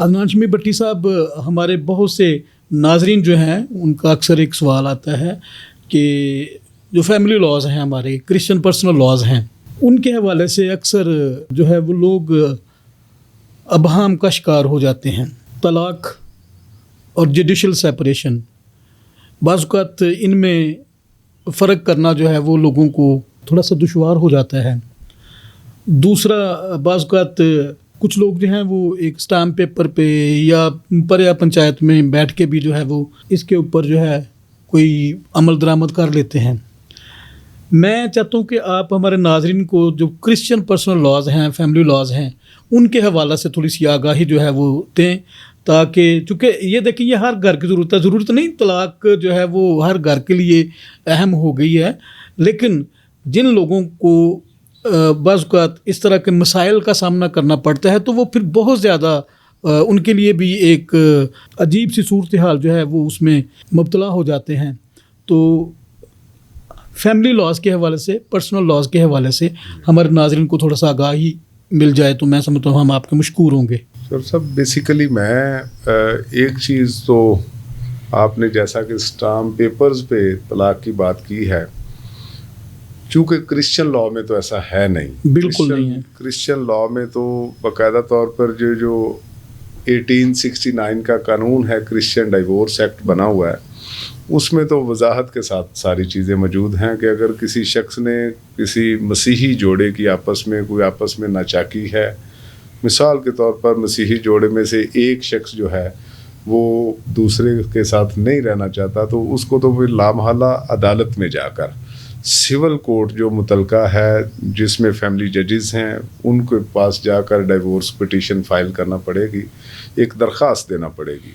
عدنان شمی بٹی صاحب، ہمارے بہت سے ناظرین جو ہیں ان کا اکثر ایک سوال آتا ہے کہ جو فیملی لاز ہیں، ہمارے کرسچن پرسنل لاز ہیں، ان کے حوالے سے اکثر جو ہے وہ لوگ ابہام کا شکار ہو جاتے ہیں. طلاق اور جوڈیشل سیپریشن، بعض اوقات ان میں فرق کرنا جو ہے وہ لوگوں کو تھوڑا سا دشوار ہو جاتا ہے. دوسرا، بعض اوقات کچھ لوگ جو ہیں وہ ایک اسٹامپ پیپر پہ یا پریا پنچایت میں بیٹھ کے بھی جو ہے وہ اس کے اوپر جو ہے کوئی عمل درآمد کر لیتے ہیں. میں چاہتا ہوں کہ آپ ہمارے ناظرین کو جو کرسچن پرسنل لاز ہیں، فیملی لاز ہیں، ان کے حوالے سے تھوڑی سی آگاہی جو ہے وہ دیں، تاکہ چونکہ یہ دیکھیں یہ ہر گھر کی ضرورت نہیں، طلاق جو ہے وہ ہر گھر کے لیے اہم ہو گئی ہے، لیکن جن لوگوں کو بعض اوقات اس طرح کے مسائل کا سامنا کرنا پڑتا ہے تو وہ پھر بہت زیادہ ان کے لیے بھی ایک عجیب سی صورتحال جو ہے وہ اس میں مبتلا ہو جاتے ہیں. تو فیملی لاز کے حوالے سے، پرسنل لاز کے حوالے سے ہمارے ناظرین کو تھوڑا سا آگاہی مل جائے تو میں سمجھتا ہوں ہم آپ کے مشکور ہوں گے. سر صاحب، بیسیکلی میں ایک چیز تو آپ نے جیسا کہ اسٹامپ پیپرز پہ طلاق کی بات کی ہے، چونکہ کرسچن لاء میں تو ایسا ہے نہیں. بالکل نہیں ہے. کرسچن لاء میں تو باقاعدہ طور پر جو 1869 کا قانون ہے، کرسچن ڈائیورس ایکٹ بنا ہوا ہے، اس میں تو وضاحت کے ساتھ ساری چیزیں موجود ہیں کہ اگر کسی شخص نے کسی مسیحی جوڑے کی آپس میں ناچاکی ہے، مثال کے طور پر مسیحی جوڑے میں سے ایک شخص جو ہے وہ دوسرے کے ساتھ نہیں رہنا چاہتا، تو اس کو تو پھر لامحالہ عدالت میں جا کر سول کورٹ جو متعلقہ ہے جس میں فیملی ججز ہیں ان کے پاس جا کر ڈائیورس پٹیشن فائل کرنا پڑے گی، ایک درخواست دینا پڑے گی،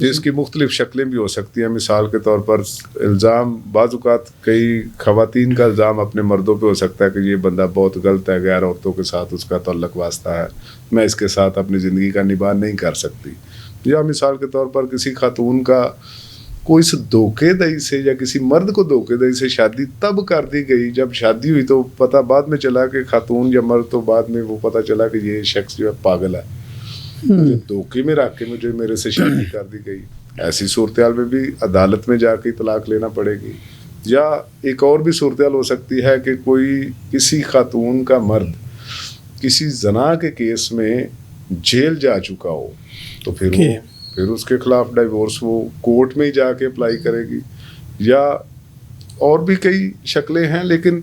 جس کی مختلف شکلیں بھی ہو سکتی ہیں. مثال کے طور پر الزام، بعض اوقات کئی خواتین کا الزام اپنے مردوں پہ ہو سکتا ہے کہ یہ بندہ بہت غلط ہے، غیر عورتوں کے ساتھ اس کا تعلق واسطہ ہے، میں اس کے ساتھ اپنی زندگی کا نباہ نہیں کر سکتی. یا مثال کے طور پر کسی خاتون کا کوئی سے دھوکے دہی سے یا کسی مرد کو دھوکے دہی سے شادی تب کر دی گئی جب شادی ہوئی تو پتہ بعد میں چلا کہ خاتون یا مرد، تو بعد میں وہ پتہ چلا کہ یہ شخص جو ہے پاگل ہے، مجھے دھوکے میں رکھ کے مجھے میرے سے شادی کر دی گئی. ایسی صورتحال میں بھی عدالت میں جا کے طلاق لینا پڑے گی. یا ایک اور بھی صورتحال ہو سکتی ہے کہ کوئی کسی خاتون کا مرد کسی زنا کے کیس میں جیل جا چکا ہو تو پھر اس کے خلاف ڈائیورس وہ کورٹ میں ہی جا کے اپلائی کرے گی. یا اور بھی کئی شکلیں ہیں، لیکن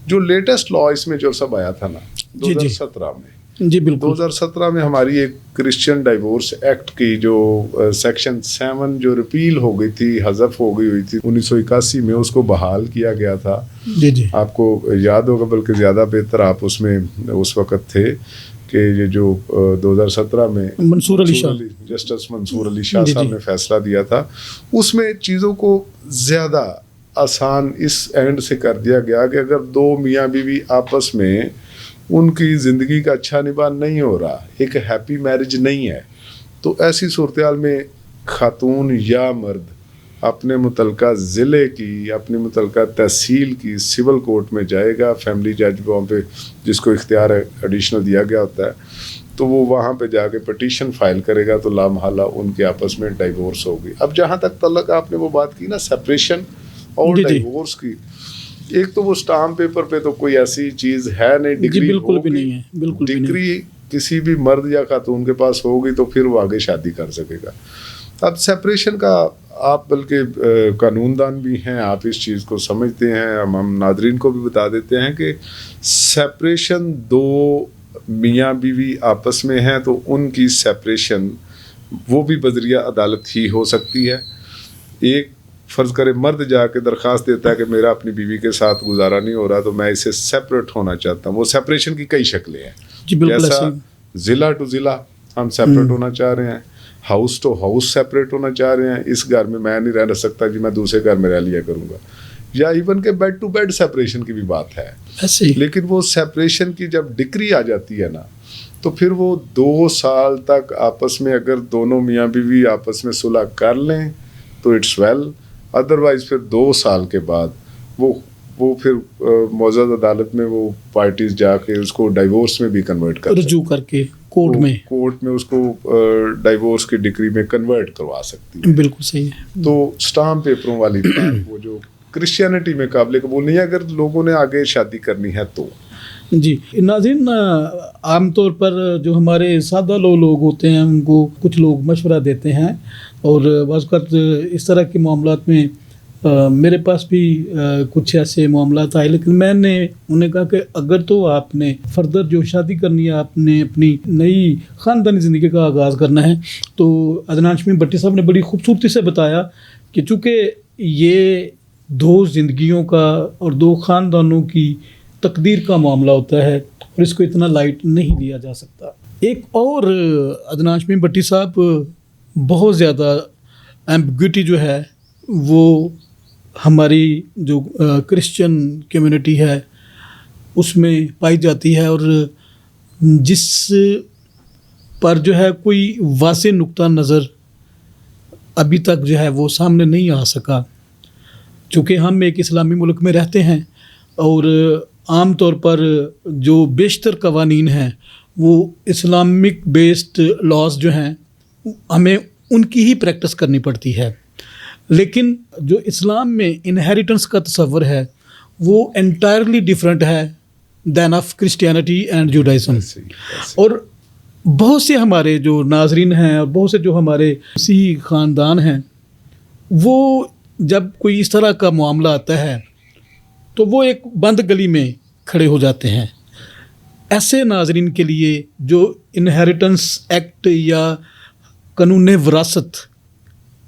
جو لیٹسٹ لا اس میں جو سب آیا تھا نا 2017 میں، جی بالکل 2017 میں ہماری ایک کرسچن ڈائیورس ایکٹ کی جو سیکشن 7 جو ریپیل ہو گئی تھی، حذف ہو گئی ہوئی تھی 1981 میں، اس کو بحال کیا گیا تھا. جی آپ کو یاد ہوگا، بلکہ زیادہ بہتر آپ اس میں اس وقت تھے کہ یہ جو 2017 میں جسٹس منصور علی شاہ صاحب نے فیصلہ دیا تھا، اس میں چیزوں کو زیادہ آسان اس اینڈ سے کر دیا گیا کہ اگر دو میاں بیوی آپس میں ان کی زندگی کا اچھا نباہ نہیں ہو رہا، ایک ہیپی میرج نہیں ہے، تو ایسی صورتحال میں خاتون یا مرد اپنے متعلقہ ضلع کی، اپنی متعلقہ تحصیل کی سول کورٹ میں جائے گا. فیملی جج وہاں پہ جس کو اختیار ایڈیشنل دیا گیا ہوتا ہے، تو وہ وہاں پہ جا کے پٹیشن فائل کرے گا، تو لامحالہ ان کے آپس میں ڈائیورس ہوگی. اب جہاں تک تعلق آپ نے وہ بات کی نا سپریشن اور ڈائیورس کی، ایک تو وہ اسٹامپ پیپر پہ تو کوئی ایسی چیز ہے نہیں، ڈگری بالکل بھی نہیں ہے، بالکل ڈگری کسی بھی مرد یا خاتون کے پاس ہوگی تو پھر وہ آگے شادی کر سکے گا. اب سپریشن کا آپ بلکہ قانون دان بھی ہیں، آپ اس چیز کو سمجھتے ہیں، ہم ناظرین کو بھی بتا دیتے ہیں کہ سپریشن دو میاں بیوی آپس میں ہیں تو ان کی سپریشن وہ بھی بذریعہ عدالت ہی ہو سکتی ہے. ایک فرض کرے مرد جا کے درخواست دیتا ہے کہ میرا اپنی بیوی کے ساتھ گزارا نہیں ہو رہا تو میں اسے سیپریٹ ہونا چاہتا ہوں. وہ سپریشن کی کئی شکلیں ہیں، جیسا ضلع ٹو ضلع ہم سیپریٹ ہونا چاہ رہے ہیں، ہاؤس ٹو ہاؤس سیپریٹ ہونا چاہ رہے ہیں، اس گھر میں نہیں رہ سکتا جی میں دوسرے گھر میں رہ لیا کروں گا، یا ایون کہ بیڈ ٹو بیڈ سیپریشن کی بھی بات ہے. لیکن وہ سیپریشن کی جب ڈگری آ جاتی ہے نا تو پھر وہ 2 سال تک آپس میں اگر دونوں میاں بیوی آپس میں صلح کر لیں تو اٹس ویل، ادروائز پھر 2 سال کے بعد وہ پھر معزز عدالت میں وہ پارٹیز جا کے اس کو ڈائیورس میں بھی کنورٹ کر رجوع کر کے کورٹ میں اس کو ڈائیورس کی ڈگری میں کنورٹ کروا سکتی ہے. بالکل صحیح ہے. تو اسٹامپ پیپروں والی بات وہ جو کرسچینٹی میں قابل قبول نہیں ہے اگر لوگوں نے آگے شادی کرنی ہے تو. جی ناظرین، عام طور پر جو ہمارے سادہ لوگ ہوتے ہیں ان کو کچھ لوگ مشورہ دیتے ہیں، اور بعض اوقات اس طرح کے معاملات میں میرے پاس بھی کچھ ایسے معاملات آئے، لیکن میں نے انہیں کہا کہ اگر تو آپ نے فردر جو شادی کرنی ہے، آپ نے اپنی نئی خاندانی زندگی کا آغاز کرنا ہے، تو عدنان شمیم بٹی صاحب نے بڑی خوبصورتی سے بتایا کہ چونکہ یہ دو زندگیوں کا اور دو خاندانوں کی تقدیر کا معاملہ ہوتا ہے اور اس کو اتنا لائٹ نہیں لیا جا سکتا. ایک اور عدنان شمیم بٹی صاحب بہت زیادہ ایمبیگوٹی جو ہے وہ ہماری جو کرسچن کمیونٹی ہے اس میں پائی جاتی ہے، اور جس پر جو ہے کوئی واضح نقطہ نظر ابھی تک جو ہے وہ سامنے نہیں آ سکا. چونکہ ہم ایک اسلامی ملک میں رہتے ہیں اور عام طور پر جو بیشتر قوانین ہیں وہ اسلامک بیسڈ لاز جو ہیں ہمیں ان کی ہی پریکٹس کرنی پڑتی ہے، لیکن جو اسلام میں انہیریٹنس کا تصور ہے وہ انٹائرلی ڈیفرنٹ ہے دین آف کرسچینٹی اینڈ جوڈائزم. اور بہت سے ہمارے جو ناظرین ہیں اور بہت سے جو ہمارے مسیحی خاندان ہیں وہ جب کوئی اس طرح کا معاملہ آتا ہے تو وہ ایک بند گلی میں کھڑے ہو جاتے ہیں. ایسے ناظرین کے لیے جو انہیریٹنس ایکٹ یا قانون وراثت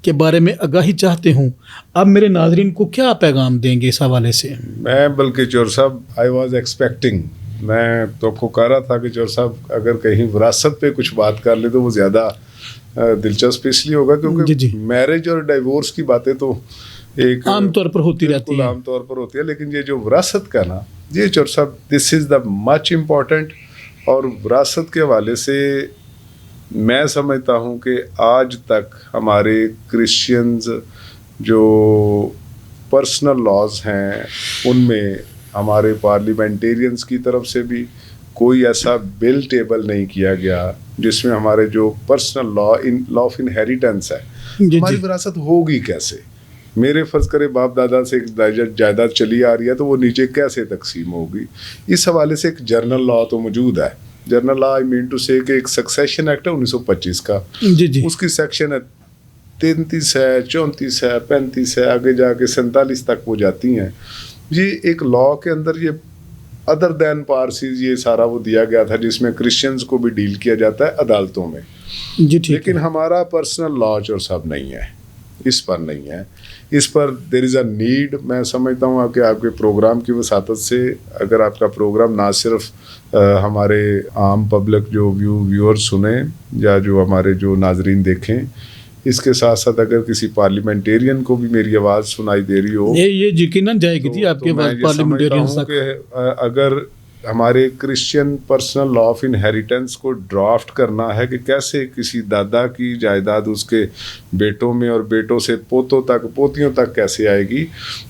کے بارے میں آگاہی چاہتے ہوں، آپ میرے ناظرین کو کیا پیغام دیں گے اس حوالے سے؟ میں بلکہ چور صاحب آئی واز ایکسپیکٹنگ، میں تو کو کہہ رہا تھا کہ چور صاحب اگر کہیں وراثت پہ کچھ بات کر لیں تو وہ زیادہ دلچسپ اس لیے ہوگا کیونکہ میرج اور ڈائیورس کی باتیں تو ایک عام طور پر ہوتی رہتی ہیں، عام طور پر ہوتی ہے، لیکن یہ جو وراثت کا نا یہ چور صاحب دس از دا مچ امپورٹنٹ. اور وراثت کے حوالے سے میں سمجھتا ہوں کہ آج تک ہمارے کرسچنز جو پرسنل لاز ہیں ان میں ہمارے پارلیمنٹیرینز کی طرف سے بھی کوئی ایسا بل ٹیبل نہیں کیا گیا جس میں ہمارے جو پرسنل لا آف انہیریٹنس ہے ہماری وراثت ہوگی کیسے. میرے فرض کرے باپ دادا سے ایک جائیداد چلی آ رہی ہے تو وہ نیچے کیسے تقسیم ہوگی. اس حوالے سے ایک جرنل لا تو موجود ہے، general law I mean to سے کہ ایک سکسیشن ایکٹ ہے 1925 کا، اس کی سیکشن ہے 33 ہے 34 ہے 35 ہے، آگے جا کے 47 تک وہ جاتی ہیں. یہ ایک لا کے اندر یہ ادر دین پارسیز یہ سارا وہ دیا گیا تھا جس میں کرسچنز کو بھی ڈیل کیا جاتا ہے عدالتوں میں. لیکن ہمارا پرسنل لا جو سب نہیں ہے، اس پر نہیں ہے. اس پر دیر از اے نیڈ. میں سمجھتا ہوں کہ آپ کے پروگرام کی وساطت سے اگر آپ کا پروگرام نہ صرف ہمارے عام پبلک جو ویور سنیں یا جو ہمارے جو ناظرین دیکھیں، اس کے ساتھ ساتھ اگر کسی پارلیمنٹیرین کو بھی میری آواز سنائی دے رہی ہو یہ یقیناً جائے گی جی آپ کے پاس پارلیمنٹیرین تک. اگر ہمارے Christian personal law of inheritance کو ڈرافٹ کرنا ہے کہ کیسے کسی دادا کی جائیداد اس کے بیٹوں میں اور بیٹوں سے پوتوں تک پوتیوں تک کیسے آئے گی،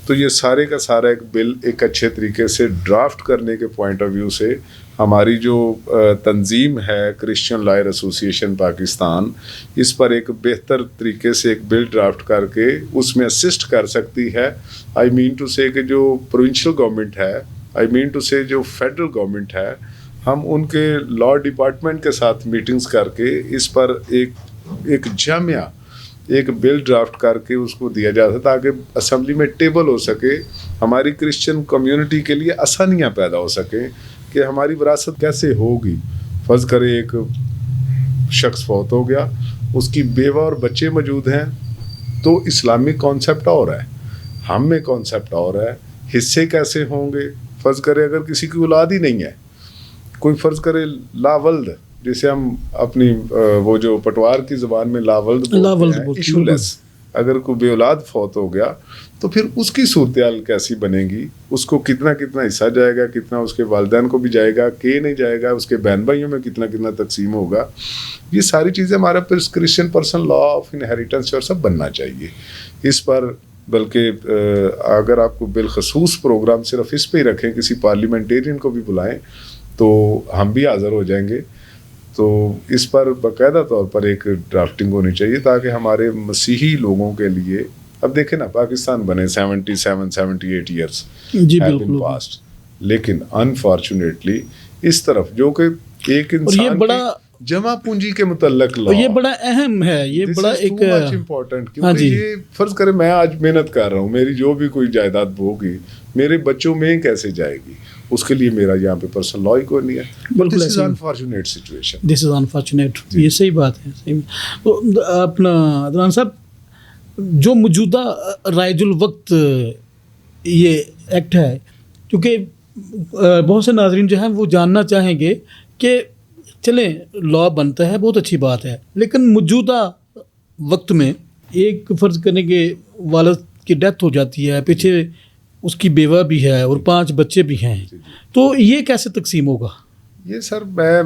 تو یہ سارے کا سارا ایک بل ایک اچھے طریقے سے ڈرافٹ کرنے کے پوائنٹ آف ویو سے ہماری جو تنظیم ہے کرسچین لائر ایسوسیشن پاکستان اس پر ایک بہتر طریقے سے ایک بل ڈرافٹ کر کے اس میں اسسٹ کر سکتی ہے. آئی مین ٹو سے کہ جو پروونشل گورنمنٹ ہے، آئی مین ٹو سے جو فیڈرل گورنمنٹ ہے، ہم ان کے لا ڈپارٹمنٹ کے ساتھ میٹنگز کر کے اس پر ایک جامعہ ایک بل ڈرافٹ کر کے اس کو دیا جاتا تاکہ اسمبلی میں ٹیبل ہو سکے، ہماری کرسچن کمیونٹی کے لیے آسانیاں پیدا ہو سکیں کہ ہماری وراثت کیسے ہوگی. فرض کرے ایک شخص فوت ہو گیا، اس کی بیوہ اور بچے موجود ہیں، تو اسلامک کانسیپٹ اور ہے، ہم میں کانسیپٹ اور ہے، حصے کیسے ہوں گے. فرض کرے اگر کسی کی اولاد ہی نہیں ہے، کوئی فرض کرے لا ولد، جیسے ہم اپنی وہ جو پٹوار کی زبان میں لا ولد بولتے ہیں، ایشو لیس، اگر کوئی بے اولاد فوت ہو گیا تو پھر اس کی صورتحال کیسی بنے گی، اس کو کتنا حصہ جائے گا، کتنا اس کے والدین کو بھی جائے گا کہ نہیں جائے گا، اس کے بہن بھائیوں میں کتنا تقسیم ہوگا. یہ ساری چیزیں ہمارا Christian personal law of inheritance اور سب بننا چاہیے. اس پر بلکہ اگر آپ کو بالخصوص پروگرام صرف اس پہ ہی رکھیں، کسی پارلیمنٹیرین کو بھی بلائیں تو ہم بھی حاضر ہو جائیں گے. تو اس پر باقاعدہ طور پر ایک ڈرافٹنگ ہونی چاہیے تاکہ ہمارے مسیحی لوگوں کے لیے، اب دیکھیں نا پاکستان بنے 77-78 ایئرس جی بالکل پاسٹ، لیکن انفارچونیٹلی اس طرف جو کہ ایک انسان بڑا جمع پونجی کے متعلق لا، یہ بڑا اہم ہے، یہ بڑا ایک امپورٹنٹ، کیونکہ یہ فرض کرے میں آج محنت کر رہا ہوں، میری جو بھی کوئی جائیداد ہوگی میرے بچوں میں کیسے جائے گی، اس کے لیے میرا یہاں پہ پرسنل لا ہی کوئی نہیں ہے. بالکل دس is unfortunate situation, this is unfortunate. یہ صحیح بات ہے. صحیح. تو اپنا عدنان صاحب، جو موجودہ رائج الوقت یہ ایکٹ ہے، کیونکہ بہت سے ناظرین جو ہیں وہ جاننا چاہیں گے کہ چلیں لا بنتا ہے، بہت اچھی بات ہے، لیکن موجودہ وقت میں ایک فرض کرنے کے والد کی ڈیتھ ہو جاتی ہے، پیچھے اس کی بیوہ بھی ہے اور 5 بچے بھی ہیں، تو یہ کیسے تقسیم ہوگا؟ یہ سر میں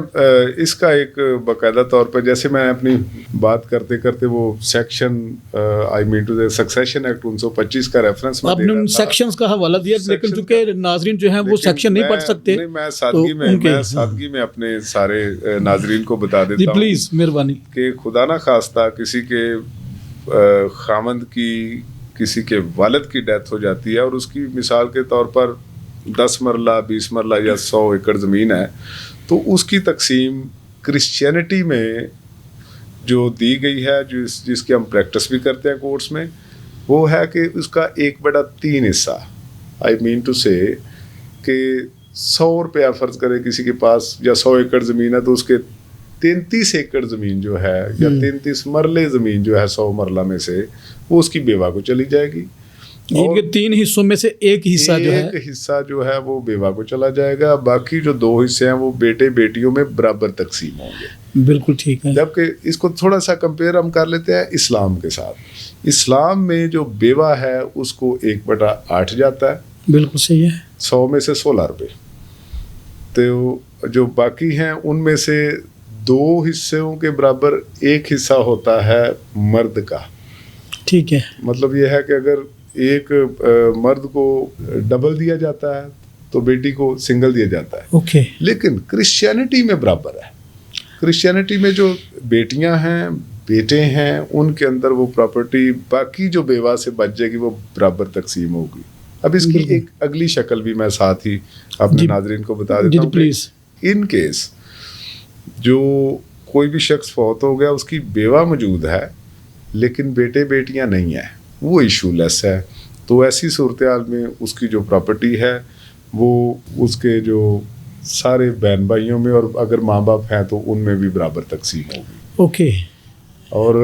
اس کا ایک باقاعدہ طور پر، جیسے میں اپنی بات کرتے کرتے وہ section I mean to succession act 1925 کا ریفرنس آپ نے ان سیکشنز کا حوالہ دیا، لیکن چونکہ ناظرین جو ہیں وہ سیکشن نہیں پڑھ سکتے، میں سادگی میں اپنے سارے ناظرین کو بتا دیتا ہوں، پلیز مہربانی، کہ خدا نہ خواستہ کسی کے خامند کی، کسی کے والد کی ڈیتھ ہو جاتی ہے اور اس کی مثال کے طور پر 10 مرلہ 20 مرلہ یا 100 ایکڑ زمین ہے، تو اس کی تقسیم کرسچینٹی میں جو دی گئی ہے، جس کی ہم پریکٹس بھی کرتے ہیں کورٹس میں، وہ ہے کہ اس کا 1/3 حصہ، آئی مین ٹو سے کہ 100 روپیہ فرض کرے کسی کے پاس یا 100 ایکڑ زمین ہے، تو اس کے 33 ایکڑ زمین جو ہے یا 33 مرلے زمین جو ہے 100 مرلہ میں سے، وہ اس کی بیوہ کو چلی جائے گی. ان کے 3 حصوں میں سے ایک حصہ جو ہے وہ بیوہ کو چلا جائے گا، باقی جو 2 حصے ہیں وہ بیٹے بیٹیوں میں برابر تقسیم ہوں گے. بالکل ٹھیک ہے. جبکہ اس کو تھوڑا سا کمپیئر ہم کر لیتے ہیں اسلام کے ساتھ. اسلام میں جو بیوہ ہے اس کو 1/8 جاتا ہے. بالکل صحیح ہے. 100 میں سے 16 روپے. تو جو باقی ہیں ان میں سے 2 حصوں کے برابر 1 حصہ ہوتا ہے مرد کا. ٹھیک ہے. مطلب یہ ہے کہ اگر ایک مرد کو ڈبل دیا جاتا ہے تو بیٹی کو سنگل دیا جاتا ہے. اوکے. لیکن کرسچینٹی میں برابر ہے. کرسچینٹی میں جو بیٹیاں ہیں بیٹے ہیں ان کے اندر وہ پراپرٹی باقی جو بیوہ سے بچ جائے گی وہ برابر تقسیم ہوگی. اب اس کی ایک اگلی شکل بھی میں ساتھ ہی اپنے ناظرین کو بتا دیتا ہوں. پلیز. ان کیس جو کوئی بھی شخص فوت ہو گیا، اس کی بیوہ موجود ہے لیکن بیٹے بیٹیاں نہیں ہیں، وہ ایشو لیس ہے، تو ایسی صورتحال میں اس کی جو پراپرٹی ہے وہ اس کے جو سارے بہن بھائیوں میں، اور اگر ماں باپ ہیں تو ان میں بھی برابر تقسیم ہوگی. اوکے. اور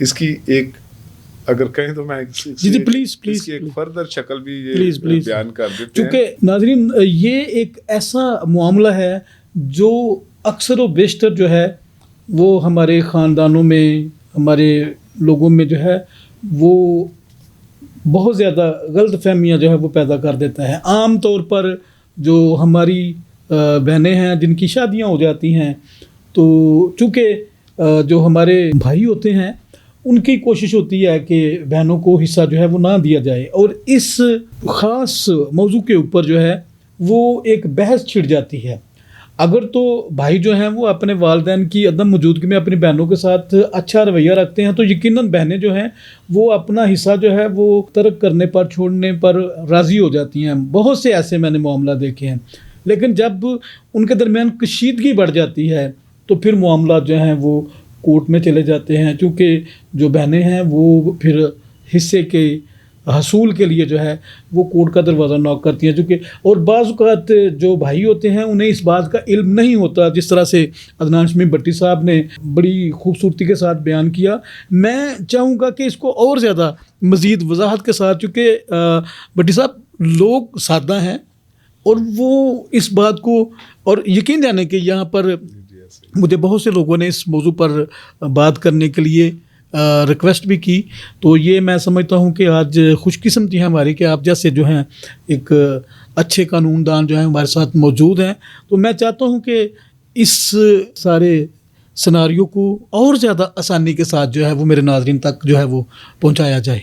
اس کی ایک اگر کہیں تو میں پلیز ایک فردر شکل بھی پلیز بیان کر دیتے ہیں. چونکہ ناظرین یہ ایک ایسا معاملہ ہے جو اکثر و بیشتر جو ہے وہ ہمارے خاندانوں میں، ہمارے لوگوں میں جو ہے وہ بہت زیادہ غلط فہمیاں جو ہے وہ پیدا کر دیتا ہے. عام طور پر جو ہماری بہنیں ہیں جن کی شادیاں ہو جاتی ہیں، تو چونکہ جو ہمارے بھائی ہوتے ہیں ان کی کوشش ہوتی ہے کہ بہنوں کو حصہ جو ہے وہ نہ دیا جائے، اور اس خاص موضوع کے اوپر جو ہے وہ ایک بحث چھڑ جاتی ہے. اگر تو بھائی جو ہیں وہ اپنے والدین کی عدم موجودگی میں اپنی بہنوں کے ساتھ اچھا رویہ رکھتے ہیں تو یقیناً بہنیں جو ہیں وہ اپنا حصہ جو ہے وہ ترک کرنے پر، چھوڑنے پر راضی ہو جاتی ہیں. بہت سے ایسے میں نے معاملہ دیکھے ہیں. لیکن جب ان کے درمیان کشیدگی بڑھ جاتی ہے تو پھر معاملات جو ہیں وہ کورٹ میں چلے جاتے ہیں، چونکہ جو بہنیں ہیں وہ پھر حصے کے حصول کے لیے جو ہے وہ کورٹ کا دروازہ نوک کرتی ہیں. چونکہ اور بعض اوقات جو بھائی ہوتے ہیں انہیں اس بات کا علم نہیں ہوتا، جس طرح سے عدنان شمیم بٹی صاحب نے بڑی خوبصورتی کے ساتھ بیان کیا. میں چاہوں گا کہ اس کو اور زیادہ مزید وضاحت کے ساتھ، چونکہ بٹی صاحب لوگ سادہ ہیں اور وہ اس بات کو، اور یقین جانے کہ یہاں پر مجھے بہت سے لوگوں نے اس موضوع پر بات کرنے کے لیے ریکویسٹ بھی کی، تو یہ میں سمجھتا ہوں کہ آج خوش قسمتی ہے ہماری کہ آپ جیسے جو ہیں ایک اچھے قانون دان جو ہیں ہمارے ساتھ موجود ہیں. تو میں چاہتا ہوں کہ اس سارے سناریو کو اور زیادہ آسانی کے ساتھ جو ہے وہ میرے ناظرین تک جو ہے وہ پہنچایا جائے.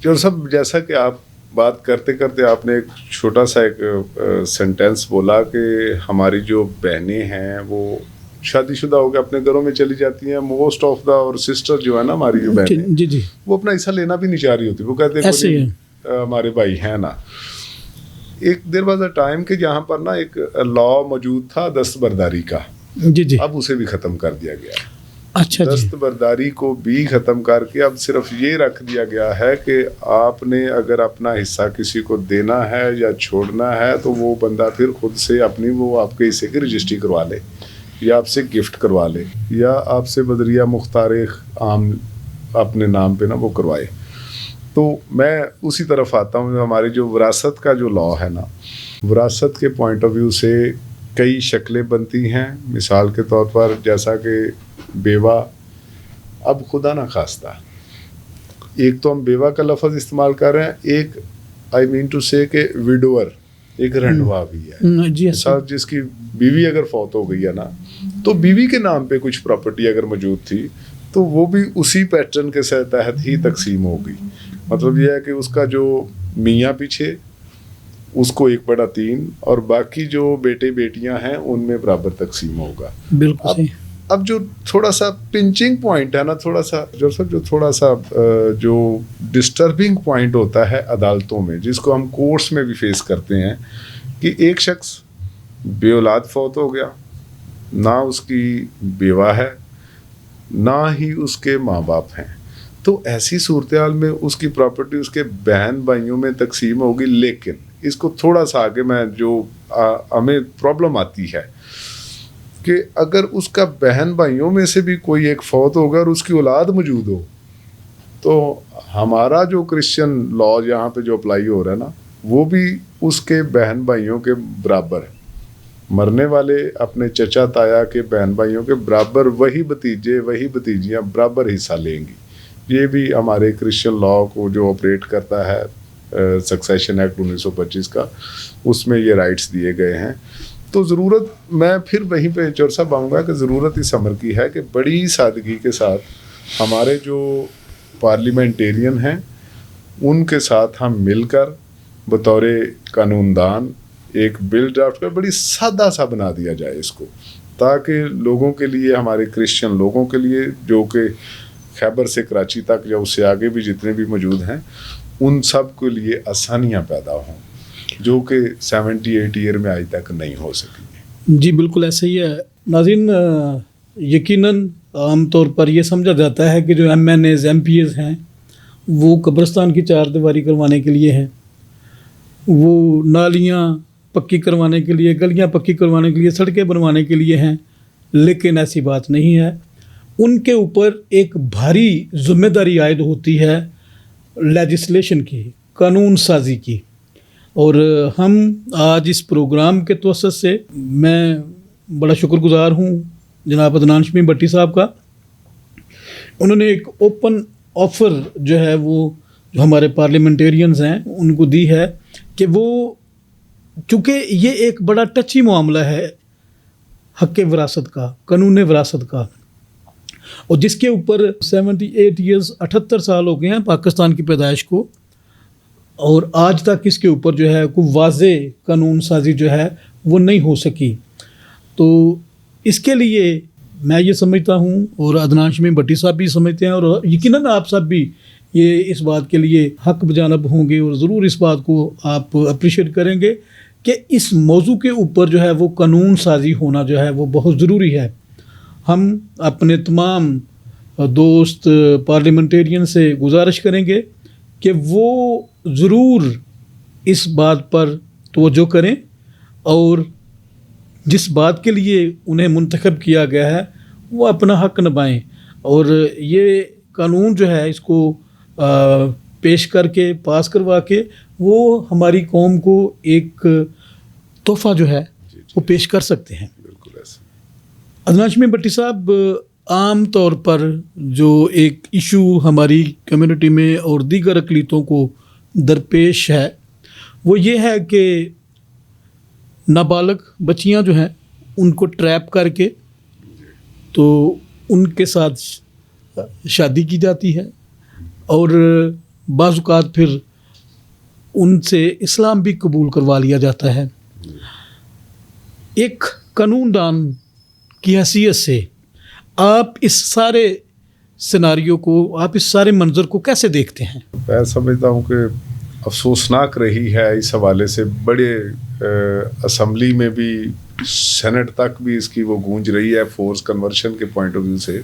جو سب جیسا کہ آپ بات کرتے کرتے آپ نے ایک چھوٹا سا ایک سینٹینس بولا کہ ہماری جو بہنیں ہیں وہ شادی شدہ ہو کے اپنے گھروں میں چلی جاتی ہیں. موسٹ آف دا اور سسٹر جو ہے نا ہماری جو بہنیں, جی جی وہ اپنا حصہ لینا بھی نہیں چاہ رہی ہوتی. وہ کہتے ہیں ایسے ہی ہمارے بھائی ہیں نا. ایک دیر واز اے ٹائم کہ جہاں پر نا ایک لا موجود تھا دستبرداری کا, جی جی. اب اسے بھی ختم کر دیا گیا. اچھا جی. دستبرداری کو بھی ختم کر کے اب صرف یہ رکھ دیا گیا ہے کہ آپ نے اگر اپنا حصہ کسی کو دینا ہے یا چھوڑنا ہے تو وہ بندہ پھر خود سے اپنی وہ آپ کے حصے کی رجسٹری کروا لے, یا آپ سے گفٹ کروا لے, یا آپ سے بدریہ مختار عام اپنے نام پہ نا وہ کروائے. تو میں اسی طرف آتا ہوں. ہماری جو وراثت کا جو لا ہے نا, وراثت کے پوائنٹ آف ویو سے کئی شکلیں بنتی ہیں. مثال کے طور پر جیسا کہ بیوہ, اب خدا نہ خواستہ ایک تو ہم بیوہ کا لفظ استعمال کر رہے ہیں, ایک آئی مین ٹو سے کہ وڈوور, ایک رنڈوا بھی ہے. جی مثال جس کی بیوی اگر فوت ہو گئی ہے نا, تو بیوی کے نام پہ کچھ پراپرٹی اگر موجود تھی تو وہ بھی اسی پیٹرن کے تحت ہی تقسیم ہوگی. مطلب یہ ہے کہ اس کا جو میاں پیچھے اس کو 1/3 اور باقی جو بیٹے بیٹیاں ہیں ان میں برابر تقسیم ہوگا. بالکل صحیح. اب جو تھوڑا سا پنچنگ پوائنٹ ہے نا, تھوڑا سا جو تھوڑا سا جو ڈسٹربنگ پوائنٹ ہوتا ہے عدالتوں میں, جس کو ہم کورٹس میں بھی فیس کرتے ہیں, کہ ایک شخص بے اولاد فوت ہو گیا, نہ اس کی بیوہ ہے, نہ ہی اس کے ماں باپ ہیں. تو ایسی صورتحال میں اس کی پراپرٹی اس کے بہن بھائیوں میں تقسیم ہوگی. لیکن اس کو تھوڑا سا آگے میں جو ہمیں پرابلم آتی ہے کہ اگر اس کا بہن بھائیوں میں سے بھی کوئی ایک فوت ہوگا اور اس کی اولاد موجود ہو, تو ہمارا جو کرسچن لا یہاں پہ جو اپلائی ہو رہا ہے نا, وہ بھی اس کے بہن بھائیوں کے برابر ہے. مرنے والے اپنے چچا تایا کے بہن بھائیوں کے برابر وہی بھتیجے وہی بھتیجیاں برابر حصہ لیں گی. یہ بھی ہمارے کرسچن لا کو جو آپریٹ کرتا ہے سکسیشن ایکٹ 1925 کا, اس میں یہ رائٹس دیے گئے ہیں. تو ضرورت, میں پھر وہیں پہ چور صاحب آؤں گا کہ ضرورت اس امر کی ہے کہ بڑی سادگی کے ساتھ ہمارے جو پارلیمنٹیرین ہیں ان کے ساتھ ہم مل کر بطور قانون دان ایک بل ڈرافٹ کر بڑی سادہ سا بنا دیا جائے اس کو, تاکہ لوگوں کے لیے, ہمارے کرسچن لوگوں کے لیے جو کہ خیبر سے کراچی تک یا اس سے آگے بھی جتنے بھی موجود ہیں, ان سب کے لیے آسانیاں پیدا ہوں, جو کہ 78 ایئر میں آج تک نہیں ہو سکی. جی بالکل ایسا ہی ہے. ناظرین, یقیناً عام طور پر یہ سمجھا جاتا ہے کہ جو MNAs MPs ہیں وہ قبرستان کی 4 دیواری کروانے کے لیے ہیں, وہ نالیاں پکی کروانے کے لیے, گلیاں پکی کروانے کے لیے, سڑکیں بنوانے کے لیے ہیں. لیکن ایسی بات نہیں ہے. ان کے اوپر ایک بھاری ذمہ داری عائد ہوتی ہے لیجسلیشن کی, قانون سازی کی. اور ہم آج اس پروگرام کے توسط سے میں بڑا شکر گزار ہوں جناب عدنان شمیم بٹی صاحب کا. انہوں نے ایک اوپن آفر جو ہے وہ جو ہمارے پارلیمنٹیرینز ہیں ان کو دی ہے کہ وہ, چونکہ یہ ایک بڑا ٹچی معاملہ ہے حق وراثت کا, قانون وراثت کا, اور جس کے اوپر 78 ایئرز 78 سال ہو گئے ہیں پاکستان کی پیدائش کو, اور آج تک اس کے اوپر جو ہے کوئی واضح قانون سازی جو ہے وہ نہیں ہو سکی. تو اس کے لیے میں یہ سمجھتا ہوں, اور عدنان شمیم بٹی صاحب بھی سمجھتے ہیں, اور یقیناً آپ سب بھی یہ اس بات کے لیے حق بجانب ہوں گے, اور ضرور اس بات کو آپ اپریشیٹ کریں گے کہ اس موضوع کے اوپر جو ہے وہ قانون سازی ہونا جو ہے وہ بہت ضروری ہے. ہم اپنے تمام دوست پارلیمنٹیرین سے گزارش کریں گے کہ وہ ضرور اس بات پر توجہ کریں, اور جس بات کے لیے انہیں منتخب کیا گیا ہے وہ اپنا حق نبھائیں. اور یہ قانون جو ہے اس کو پیش کر کے, پاس کروا کے, وہ ہماری قوم کو ایک تحفہ جو ہے وہ پیش کر سکتے ہیں. عدنان شمیم بٹی صاحب, عام طور پر جو ایک ایشو ہماری کمیونٹی میں اور دیگر اقلیتوں کو درپیش ہے وہ یہ ہے کہ نابالغ بچیاں جو ہیں ان کو ٹریپ کر کے تو ان کے ساتھ شادی کی جاتی ہے, اور بعض اوقات پھر ان سے اسلام بھی قبول کروا لیا جاتا ہے. ایک قانون دان کی حیثیت سے آپ اس سارے سیناریو کو، آپ اس سارے منظر کو کیسے دیکھتے ہیں؟ میں سمجھتا ہوں کہ افسوسناک رہی ہے اس حوالے سے. بڑے اسمبلی میں بھی، سینٹ تک بھی اس کی وہ گونج رہی ہے فورس کنورشن کے پوائنٹ آف ویو سے.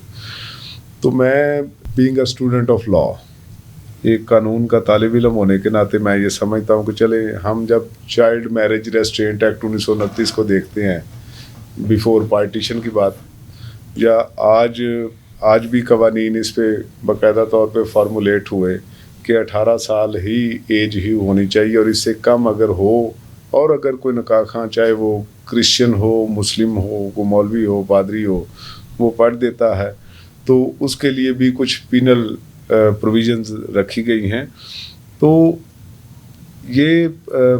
تو میں being a student of law, ایک قانون کا طالب علم ہونے کے ناطے میں یہ سمجھتا ہوں کہ چلے ہم جب چائلڈ میرج ریسٹرینٹ ایکٹ 1929 کو دیکھتے ہیں بیفور پارٹیشن کی بات، یا آج بھی قوانین اس پہ باقاعدہ طور پہ فارمولیٹ ہوئے کہ 18 سال ہی ایج ہی ہونی چاہیے، اور اس سے کم اگر ہو، اور اگر کوئی نکاح خواہ چاہے وہ کرسچن ہو، مسلم ہو، کوئی مولوی ہو، پادری ہو، وہ پڑھ دیتا ہے، تو اس کے لیے بھی کچھ پینل پروویژنز رکھی گئی ہیں. تو یہ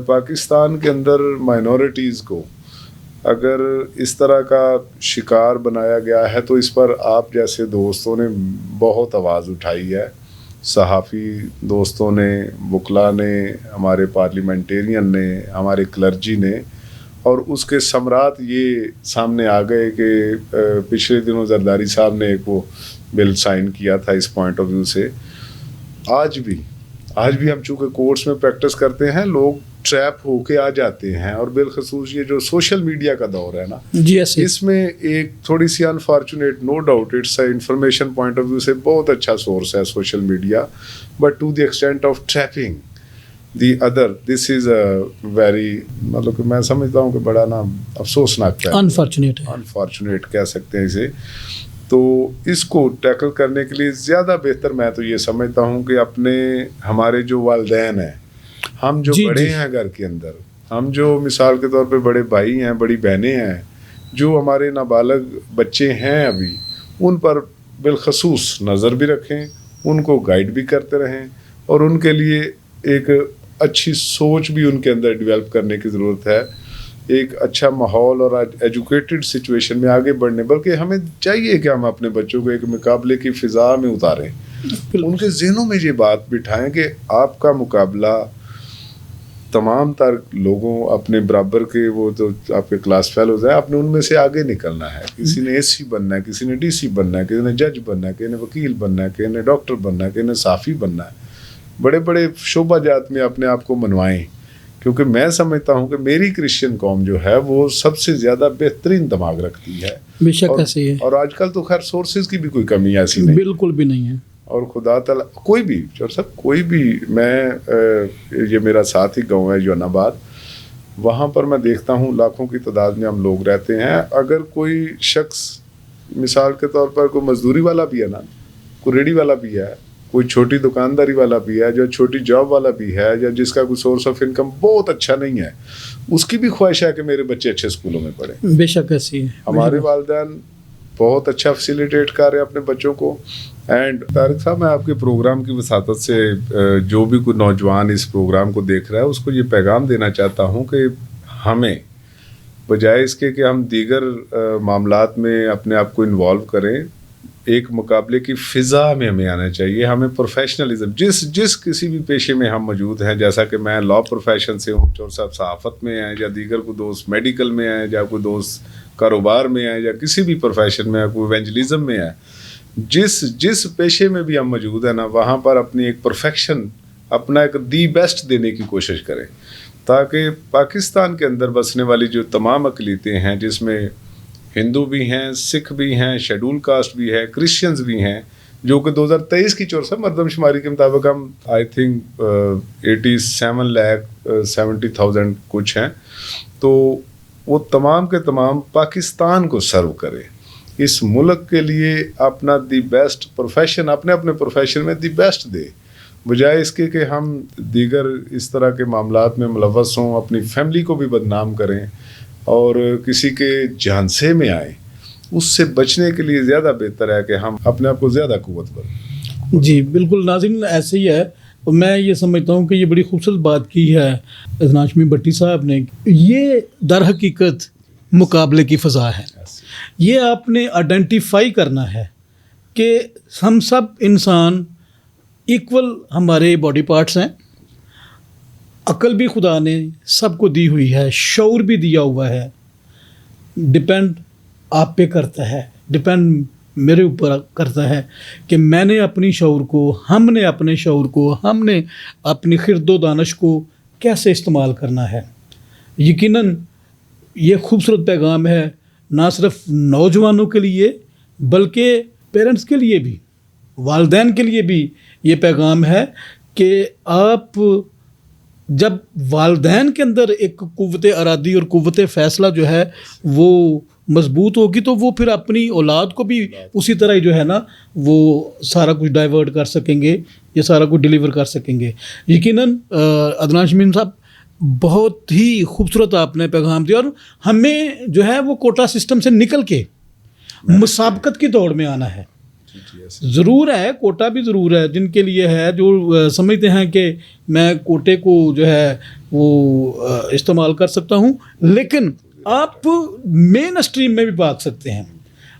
پاکستان کے اندر مائنورٹیز کو اگر اس طرح کا شکار بنایا گیا ہے تو اس پر آپ جیسے دوستوں نے بہت آواز اٹھائی ہے، صحافی دوستوں نے، وکلا نے، ہمارے پارلیمنٹیرین نے، ہمارے کلرجی نے، اور اس کے ثمرات یہ سامنے آ گئے کہ پچھلے دنوں زرداری صاحب نے ایک وہ بل سائن کیا تھا اس پوائنٹ آف ویو سے. آج بھی ہم چونکہ کورٹس میں پریکٹس کرتے ہیں، لوگ ٹریپ ہو کے آ جاتے ہیں، اور بالخصوص یہ جو سوشل میڈیا کا دور ہے نا، اس میں ایک تھوڑی سی unfortunate, no doubt it's information point of view سے بہت اچھا سورس ہے social media, but to the extent of trapping the other, this is a very, مطلب کہ میں سمجھتا ہوں کہ بڑا نا افسوسناک ہے، انفارچونیٹ کہہ سکتے ہیں اسے. تو اس کو ٹیکل کرنے کے لیے زیادہ بہتر میں تو یہ سمجھتا ہوں کہ ہمارے جو والدین ہیں، ہم جو بڑے ہیں گھر کے اندر، ہم جو مثال کے طور پہ بڑے بھائی ہیں، بڑی بہنیں ہیں، جو ہمارے نابالغ بچے ہیں ابھی، ان پر بالخصوص نظر بھی رکھیں، ان کو گائیڈ بھی کرتے رہیں، اور ان کے لیے ایک اچھی سوچ بھی ان کے اندر ڈیولپ کرنے کی ضرورت ہے، ایک اچھا ماحول اور ایجوکیٹڈ سچویشن میں آگے بڑھنے. بلکہ ہمیں چاہیے کہ ہم اپنے بچوں کو ایک مقابلے کی فضا میں اتاریں، ان کے ذہنوں میں یہ بات بٹھائیں کہ آپ کا مقابلہ تمام تر لوگوں، اپنے برابر کے، وہ تو آپ کے کلاس فیلوز ہیں، آپ نے ان میں سے آگے نکلنا ہے. کسی نے AC بننا ہے، کسی نے DC بننا ہے، کسی نے جج بننا ہے، کسی نے وکیل بننا ہے، کسی نے ڈاکٹر بننا ہے، کسی نے صحافی بننا ہے. بڑے بڑے شعبہ جات میں اپنے آپ کو منوائیں، کیونکہ میں سمجھتا ہوں کہ میری کرسچن قوم جو ہے وہ سب سے زیادہ بہترین دماغ رکھتی ہے. بے شک ایسے ہے، اور آج کل تو خیر سورسز کی بھی کوئی کمی ایسی نہیں، بالکل بھی نہیں ہے. اور خدا تعالیٰ کوئی بھی چور صاحب، کوئی بھی، میں یہ میرا ساتھ ہی گاؤں ہے جوان آباد، وہاں پر میں دیکھتا ہوں لاکھوں کی تعداد میں ہم لوگ رہتے ہیں. اگر کوئی شخص مثال کے طور پر کوئی مزدوری والا بھی ہے نا، کوئی ریڑھی والا بھی ہے، کوئی چھوٹی دکانداری والا بھی ہے، جو چھوٹی جاب والا بھی ہے، یا جس کا کوئی سورس آف انکم بہت اچھا نہیں ہے، اس کی بھی خواہش ہے کہ میرے بچے اچھے اسکولوں میں پڑھیں. بے شک ایسی ہے. ہمارے والدین بہت اچھا فیسیلیٹیٹ کر رہے ہیں اپنے بچوں کو. اینڈ طارق صاحب، میں آپ کے پروگرام کی وساطت سے جو بھی کوئی نوجوان اس پروگرام کو دیکھ رہا ہے اس کو یہ پیغام دینا چاہتا ہوں کہ ہمیں بجائے اس کے کہ ہم دیگر معاملات میں اپنے آپ کو انوالو کریں، ایک مقابلے کی فضا میں ہمیں آنا چاہیے. ہمیں پروفیشنلزم، جس کسی بھی پیشے میں ہم موجود ہیں، جیسا کہ میں لا پروفیشن سے ہوں، چور صاحب صحافت میں ہیں، یا دیگر کوئی دوست میڈیکل میں ہیں، یا کوئی دوست کاروبار میں ہیں، یا کسی بھی پروفیشن میں ہے، کوئی ایونجلزم میں ہے، جس پیشے میں بھی ہم موجود ہیں نا، وہاں پر اپنی ایک پرفیکشن، اپنا ایک دی بیسٹ دینے کی کوشش کریں، تاکہ پاکستان کے اندر بسنے والی جو تمام اقلیتیں ہیں، جس میں ہندو بھی ہیں، سکھ بھی ہیں، شیڈول کاسٹ بھی ہے، کرسچنز بھی ہیں، جو کہ 2023 کی چور سے مردم شماری کے مطابق ہم آئی تھنک 87,70,000 کچھ ہیں. تو وہ تمام کے تمام پاکستان کو سرو کرے، اس ملک کے لیے اپنا دی بیسٹ پروفیشن، اپنے پروفیشن میں دی بیسٹ دے، بجائے اس کے کہ ہم دیگر اس طرح کے معاملات میں ملوث ہوں، اپنی فیملی کو بھی بدنام کریں اور کسی کے جھانسے میں آئیں. اس سے بچنے کے لیے زیادہ بہتر ہے کہ ہم اپنے آپ کو زیادہ قوت بنائیں. جی بالکل ناظرین، ایسے ہی ہے. میں یہ سمجھتا ہوں کہ یہ بڑی خوبصورت بات کی ہے ہاشمی بھٹی صاحب نے. یہ در حقیقت مقابلے کی فضا ہے. یہ آپ نے آئیڈینٹیفائی کرنا ہے کہ ہم سب انسان ایکول ہمارے باڈی پارٹس ہیں. عقل بھی خدا نے سب کو دی ہوئی ہے، شعور بھی دیا ہوا ہے. ڈپینڈ آپ پہ کرتا ہے، ڈپینڈ میرے اوپر کرتا ہے کہ میں نے اپنی شعور کو، ہم نے اپنے شعور کو، ہم نے اپنی خرد و دانش کو کیسے استعمال کرنا ہے۔ یقیناً یہ خوبصورت پیغام ہے نہ صرف نوجوانوں کے لیے بلکہ پیرنٹس کے لیے بھی، والدین کے لیے بھی یہ پیغام ہے کہ آپ جب والدین کے اندر ایک قوت ارادی اور قوت فیصلہ جو ہے وہ مضبوط ہوگی تو وہ پھر اپنی اولاد کو بھی اسی طرح ہی جو ہے نا وہ سارا کچھ ڈائیورٹ کر سکیں گے، یہ سارا کچھ ڈیلیور کر سکیں گے۔ یقیناً عدنان شمیم صاحب بہت ہی خوبصورت آپ نے پیغام دیا، اور ہمیں جو ہے وہ کوٹا سسٹم سے نکل کے مسابقت کی دوڑ میں آنا ہے۔ ضرور ہے، کوٹا بھی ضرور ہے، جن کے لیے ہے جو سمجھتے ہیں کہ میں کوٹے کو جو ہے وہ استعمال کر سکتا ہوں، لیکن آپ مین اسٹریم میں بھی بھاگ سکتے ہیں،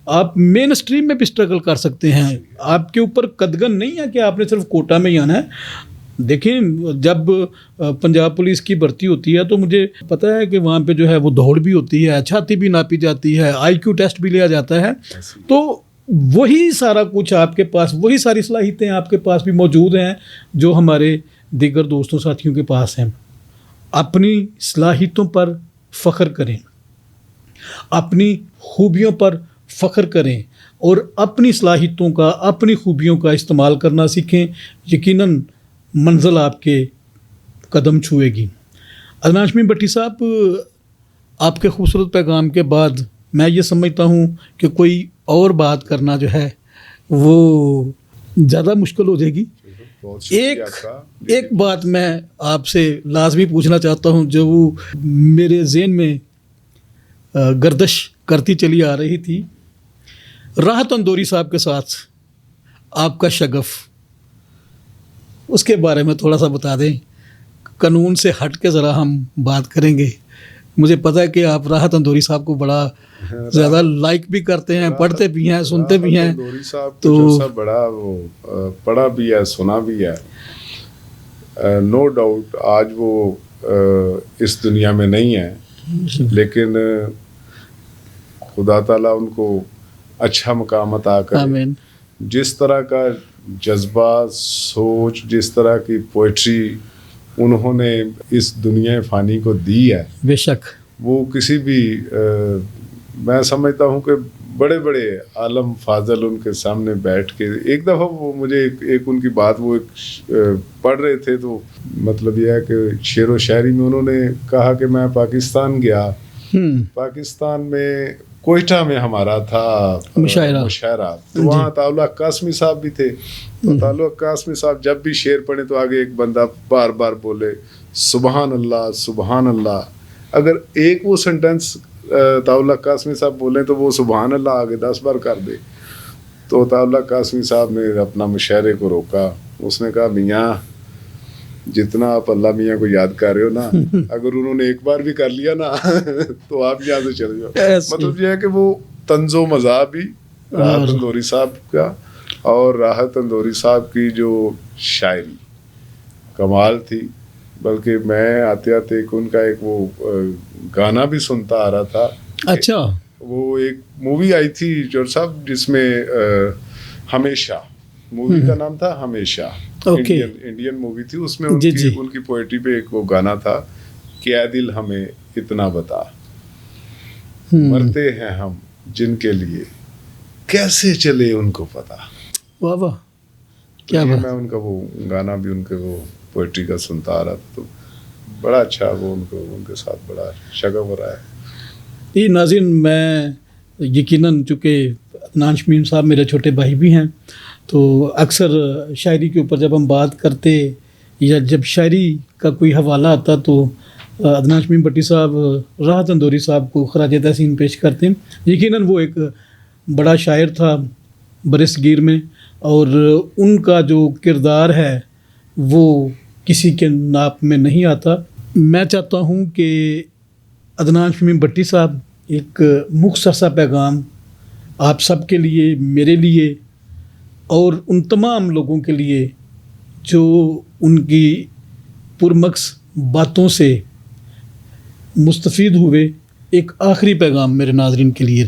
آپ مین اسٹریم میں بھی اسٹرگل کر سکتے ہیں۔ آپ کے اوپر قدغن نہیں ہے کہ آپ نے صرف کوٹا میں ہی آنا ہے۔ دیکھیں جب پنجاب پولیس کی بھرتی ہوتی ہے تو مجھے پتہ ہے کہ وہاں پہ جو ہے وہ دوڑ بھی ہوتی ہے، چھاتی بھی ناپی جاتی ہے، آئی کیو ٹیسٹ بھی لیا جاتا ہے، تو وہی سارا کچھ آپ کے پاس، وہی ساری صلاحیتیں آپ کے پاس بھی موجود ہیں جو ہمارے دیگر دوستوں ساتھیوں کے پاس ہیں۔ اپنی صلاحیتوں پر فخر کریں، اپنی خوبیوں پر فخر کریں اور اپنی صلاحیتوں کا، اپنی خوبیوں کا استعمال کرنا سیکھیں، یقیناً منزل آپ کے قدم چھوئے گی۔ عدنان شمیم بٹی صاحب، آپ کے خوبصورت پیغام کے بعد میں یہ سمجھتا ہوں کہ کوئی اور بات کرنا جو ہے وہ زیادہ مشکل ہو جائے گی۔ ایک بات میں آپ سے لازمی پوچھنا چاہتا ہوں جو وہ میرے ذہن میں گردش کرتی چلی آ رہی تھی، راحت اندوری صاحب کے ساتھ آپ کا شغف، اس کے بارے میں تھوڑا سا بتا دیں۔ قانون سے ہٹ کے ذرا ہم بات کریں گے۔ مجھے پتہ ہے کہ آپ راحت اندوری صاحب کو بڑا زیادہ لائک بھی کرتے ہیں، پڑھتے بھی ہیں، سنتے بھی ہیں۔ اندوری صاحب تو بڑا وہ پڑھا بھی ہے، سنا بھی ہے، نو ڈاؤٹ آج وہ اس دنیا میں نہیں ہے، لیکن خدا تعالیٰ ان کو اچھا مقام عطا کرے۔ آمین۔ جس طرح کا جذبہ، سوچ، جس طرح کی پوئٹری انہوں نے اس دنیا فانی کو دی ہے، بے شک وہ کسی بھی میں سمجھتا ہوں کہ بڑے بڑے عالم فاضل ان کے سامنے بیٹھ کے ایک دفعہ وہ مجھے ایک ان کی بات وہ ایک پڑھ رہے تھے، تو مطلب یہ ہے کہ شعر و شاعری میں انہوں نے کہا کہ میں پاکستان گیا، پاکستان میں کوئٹہ میں ہمارا تھا مشاعرہ، تو وہاں طاولہ قاسمی صاحب بھی تھے، تو طاولہ قاسمی صاحب جب بھی شعر پڑھے تو آگے ایک بندہ بار بار بولے سبحان اللہ سبحان اللہ۔ اگر ایک وہ سنٹنس طاولہ قاسمی صاحب بولیں تو وہ سبحان اللہ آگے 10 بار کر دے۔ تو طاولہ قاسمی صاحب نے اپنا مشاعرے کو روکا، اس نے کہا میاں جتنا آپ اللہ میاں کو یاد کر رہے ہو نا، اگر انہوں نے ایک بار بھی کر لیا نا تو آپ یہاں سے چلے جاؤ۔ مطلب یہ ہے کہ وہ طنز و مزاح بھی راحت اندوری صاحب کا، اور راحت اندوری صاحب کی جو شاعری کمال تھی، بلکہ میں آتے آتے ان کا ایک وہ گانا بھی سنتا آ رہا تھا۔ اچھا، وہ ایک مووی آئی تھی جور صاحب جس میں ہمیشہ، مووی کا نام تھا ہمیشہ، انڈین مووی تھی، اس میں ان کی پوئٹری پہ ایک وہ گانا تھا کہ اے دل ہمیں اتنا بتا، مرتے ہیں ہم جن کے لیے کیسے چلے ان کو پتا۔ واہ واہ، کیا بات۔ میں ان کا وہ گانا بھی ان کے وہ پوئٹری کا سنتا آ رہا تھا، تو بڑا اچھا وہ ان کے ساتھ بڑا شغف ہو رہا ہے۔ یہ ناظرین، میں یقیناً چونکہ عدنان شمیم صاحب میرے چھوٹے بھائی بھی ہیں، تو اکثر شاعری کے اوپر جب ہم بات کرتے یا جب شاعری کا کوئی حوالہ آتا تو عدنان شمیم بٹی صاحب راحت اندوری صاحب کو خراج تحسین پیش کرتے ہیں۔ یقیناً وہ ایک بڑا شاعر تھا برصغیر میں، اور ان کا جو کردار ہے وہ کسی کے ناپ میں نہیں آتا۔ میں چاہتا ہوں کہ عدنان شمیم بٹی صاحب ایک مختصر سا پیغام آپ سب کے لیے، میرے لیے اور ان تمام لوگوں کے لیے جو ان کی پرمکس باتوں سے مستفید ہوئے، ایک آخری پیغام میرے ناظرین کے لیے